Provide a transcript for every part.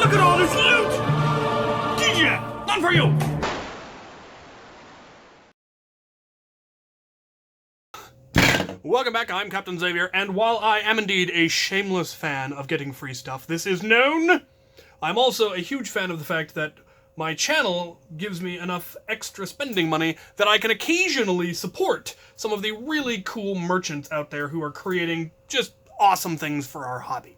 Look at all this loot! DJ, none for you! Welcome back, I'm Captain Xavier, and while I am indeed a shameless fan of getting free stuff, this is known, I'm also a huge fan of the fact that my channel gives me enough extra spending money that I can occasionally support some of the really cool merchants out there who are creating just awesome things for our hobby.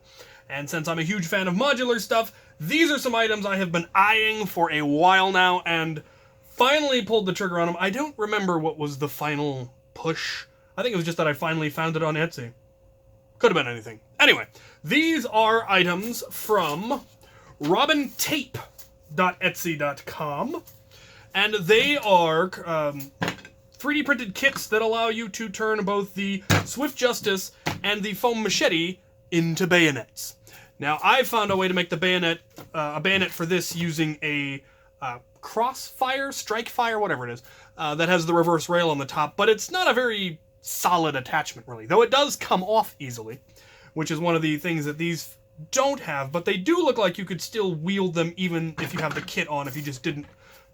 And since I'm a huge fan of modular stuff, these are some items I have been eyeing for a while now, and finally pulled the trigger on them. I don't remember what was the final push. I think it was just that I finally found it on Etsy. Could have been anything. Anyway, these are items from RobinTAPE.etsy.com, and they are 3D printed kits that allow you to turn both the Swift Justice and the foam machete into bayonets. Now, I found a way to make the bayonet, a bayonet for this using a crossfire, strike fire, whatever it is, that has the reverse rail on the top, but it's not a very solid attachment, really, though it does come off easily, which is one of the things that these don't have, but they do look like you could still wield them even if you have the kit on, if you just didn't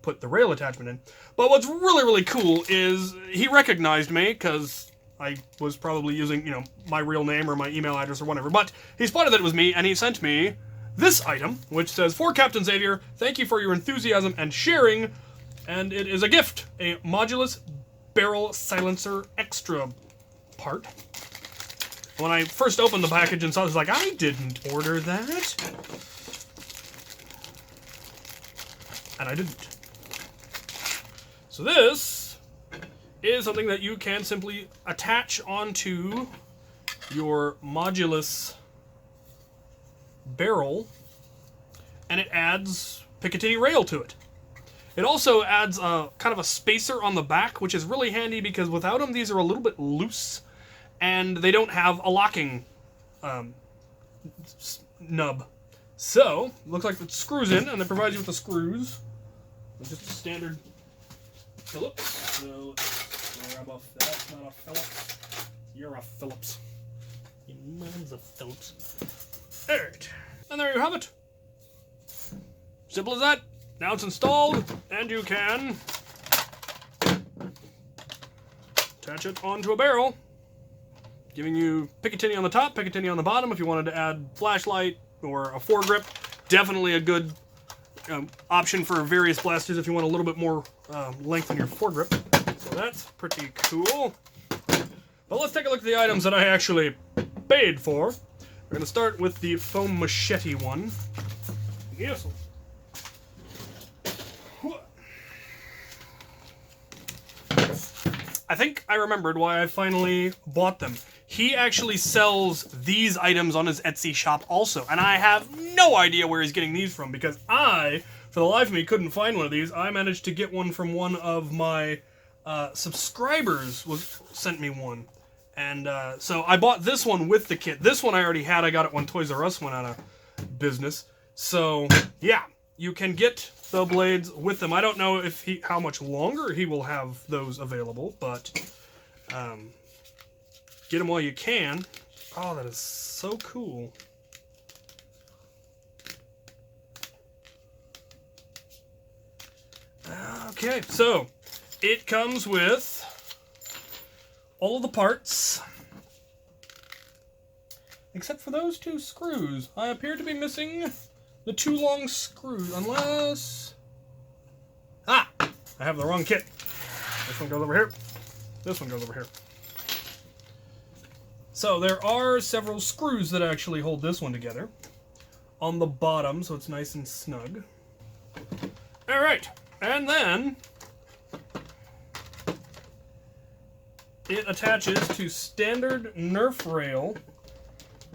put the rail attachment in. But what's really, really cool is he recognized me, because I was probably using, you know, my real name or my email address or whatever, but he spotted that it was me, and he sent me this item, which says, "For Captain Xavier, thank you for your enthusiasm and sharing," and it is a gift, a Modulus barrel silencer extra part. When I first opened the package and saw it, I was like, I didn't order that. And I didn't. So this is something that you can simply attach onto your Modulus barrel, and it adds Picatinny rail to it. It also adds a kind of a spacer on the back, which is really handy because without them, these are a little bit loose, and they don't have a locking nub. So, looks like it screws in, and it provides you with the screws. It's just a standard Phillips. So, grab off. That's not a Phillips. You're a Phillips. Your mom's a Phillips. Alright. And there you have it. Simple as that. Now it's installed, and you can attach it onto a barrel, giving you Picatinny on the top, Picatinny on the bottom. If you wanted to add flashlight or a foregrip, definitely a good option for various blasters if you want a little bit more length in your foregrip. So that's pretty cool. But let's take a look at the items that I actually paid for. We're going to start with the foam machete one. Yes. I think I remembered why I finally bought them. He actually sells these items on his Etsy shop also, and I have no idea where he's getting these from, because I, for the life of me, couldn't find one of these. I managed to get one from one of my subscribers, sent me one. And so I bought this one with the kit. This one I already had. I got it when Toys R Us went out of business. So, yeah, you can get the blades with them. I don't know if how much longer he will have those available, but get them while you can. Oh, that is so cool. Okay, so it comes with all of the parts, except for those two screws. I appear to be missing the two long screws, unless... Ah! I have the wrong kit. This one goes over here. This one goes over here. So there are several screws that actually hold this one together on the bottom, so it's nice and snug. Alright, and then it attaches to standard Nerf rail.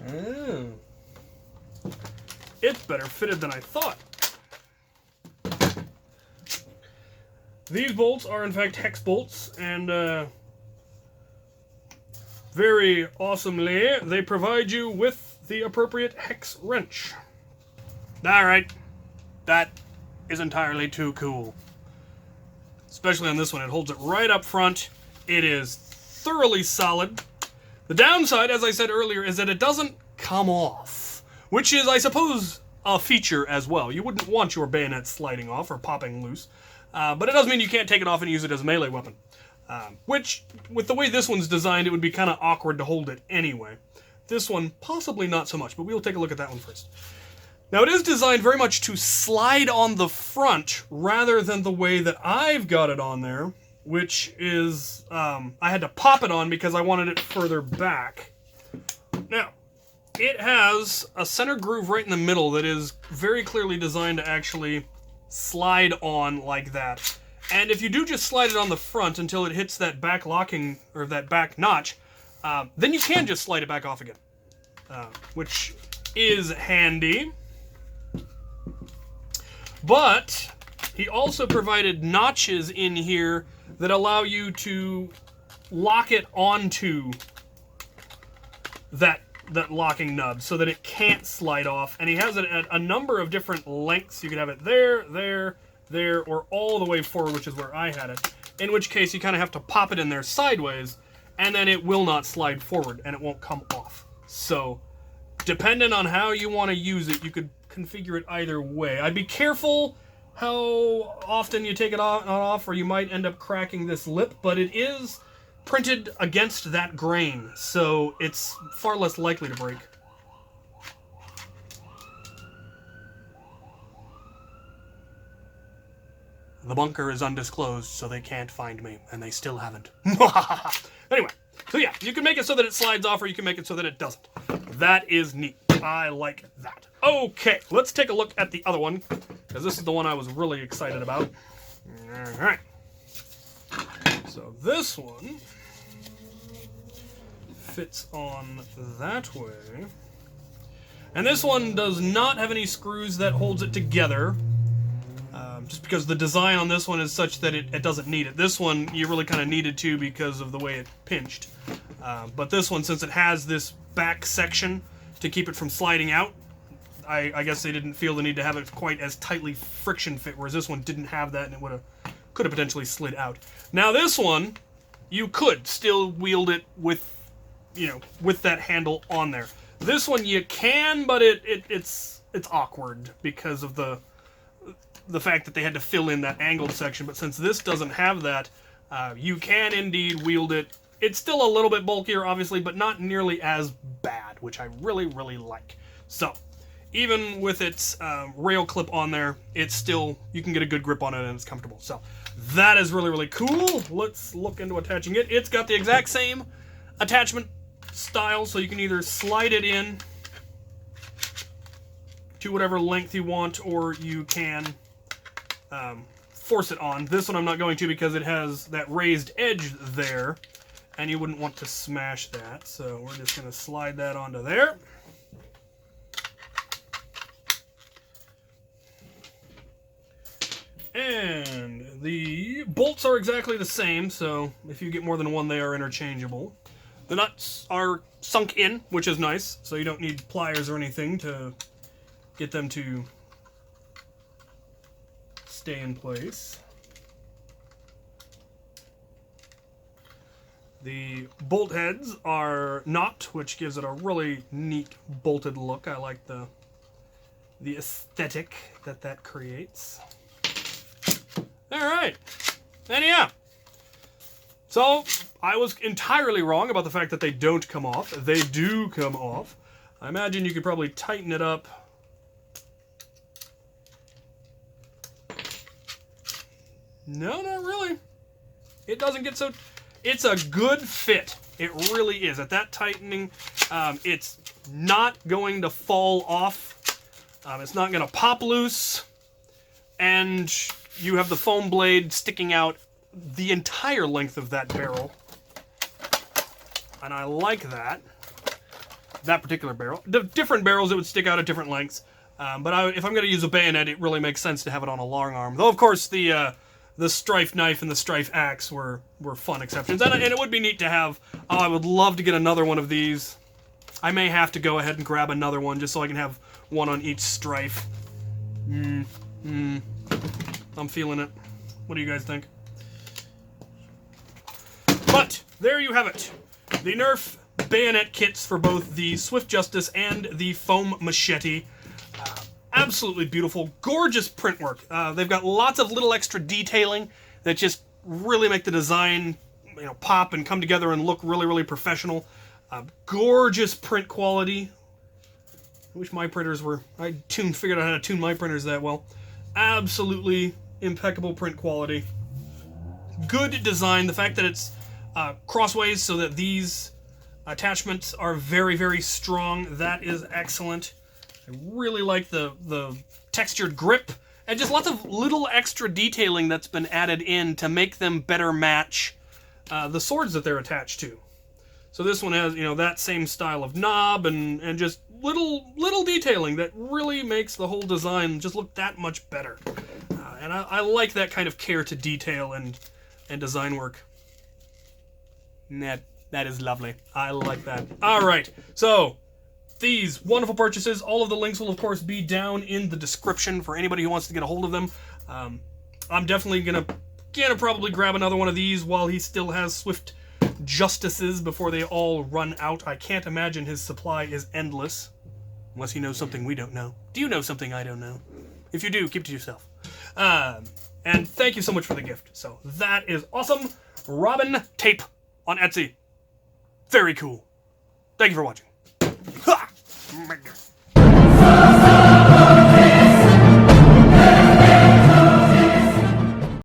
Oh. It's better fitted than I thought. These bolts are in fact hex bolts, and very awesomely, they provide you with the appropriate hex wrench. Alright, that is entirely too cool. Especially on this one, it holds it right up front. It is thoroughly solid. The downside, as I said earlier, is that it doesn't come off, which is, I suppose, a feature as well. You wouldn't want your bayonet sliding off or popping loose, but it doesn't mean you can't take it off and use it as a melee weapon. Which, with the way this one's designed, it would be kind of awkward to hold it anyway. This one, possibly not so much, but we'll take a look at that one first. Now, it is designed very much to slide on the front rather than the way that I've got it on there, which is, I had to pop it on because I wanted it further back. Now, it has a center groove right in the middle that is very clearly designed to actually slide on like that. And if you do just slide it on the front until it hits that back locking, or that back notch, then you can just slide it back off again, which is handy. But he also provided notches in here that allow you to lock it onto that locking nub so that it can't slide off. And he has it at a number of different lengths. You could have it there, there, there, or all the way forward, which is where I had it. In which case you kind of have to pop it in there sideways, and then it will not slide forward and it won't come off. So, depending on how you want to use it, you could configure it either way. I'd be careful how often you take it off, or you might end up cracking this lip, but it is printed against that grain, so it's far less likely to break. The bunker is undisclosed, so they can't find me, and they still haven't. Anyway, so yeah, you can make it so that it slides off, or you can make it so that it doesn't. That is neat. I like that. Okay, let's take a look at the other one, because this is the one I was really excited about. Alright. So this one fits on that way. And this one does not have any screws that holds it together, just because the design on this one is such that it doesn't need it. This one you really kind of needed to because of the way it pinched. But this one, since it has this back section to keep it from sliding out, I guess they didn't feel the need to have it quite as tightly friction fit, whereas this one didn't have that, and it could have potentially slid out. Now this one, you could still wield it with, with that handle on there. This one you can, but it's awkward because of the fact that they had to fill in that angled section. But since this doesn't have that, you can indeed wield it. It's still a little bit bulkier, obviously, but not nearly as bad, which I really, really like. So, even with its rail clip on there, it's still, you can get a good grip on it and it's comfortable. So, that is really, really cool. Let's look into attaching it. It's got the exact same attachment style, so you can either slide it in to whatever length you want, or you can force it on. This one I'm not going to because it has that raised edge there, and you wouldn't want to smash that. So we're just going to slide that onto there. And the bolts are exactly the same, so if you get more than one, they are interchangeable. The nuts are sunk in, which is nice, so you don't need pliers or anything to get them to stay in place. The bolt heads are not, which gives it a really neat bolted look. I like the aesthetic that creates. Alright, and yeah. So, I was entirely wrong about the fact that they don't come off. They do come off. I imagine you could probably tighten it up. No, not really. It doesn't get so... It's a good fit. It really is. At that tightening, it's not going to fall off. It's not going to pop loose. And you have the foam blade sticking out the entire length of that barrel. And I like that. That particular barrel. Different barrels, it would stick out at different lengths. But if I'm going to use a bayonet, it really makes sense to have it on a long arm. Though, of course, the strife knife and the strife axe were fun exceptions. And it would be neat to have... Oh, I would love to get another one of these. I may have to go ahead and grab another one just so I can have one on each strife. I'm feeling it. What do you guys think? But, there you have it. The Nerf bayonet kits for both the Swift Justice and the foam machete. absolutely beautiful, gorgeous print work. They've got lots of little extra detailing that just really make the design, pop and come together and look really, really professional. Gorgeous print quality. I wish my printers were... I figured out how to tune my printers that well. Absolutely impeccable print quality. Good design. The fact that it's crossways so that these attachments are very, very strong. That is excellent. I really like the textured grip. And just lots of little extra detailing that's been added in to make them better match the swords that they're attached to. So this one has, that same style of knob and just little detailing that really makes the whole design just look that much better. And I like that kind of care to detail and design work. That is lovely. I like that. All right, so these wonderful purchases, all of the links will, of course, be down in the description for anybody who wants to get a hold of them. I'm definitely gonna probably grab another one of these while he still has Swift Justices before they all run out. I can't imagine his supply is endless. Unless he knows something we don't know. Do you know something I don't know? If you do, keep it to yourself. And thank you so much for the gift. So that is awesome. Robin Tape on Etsy. Very cool. Thank you for watching. Ha!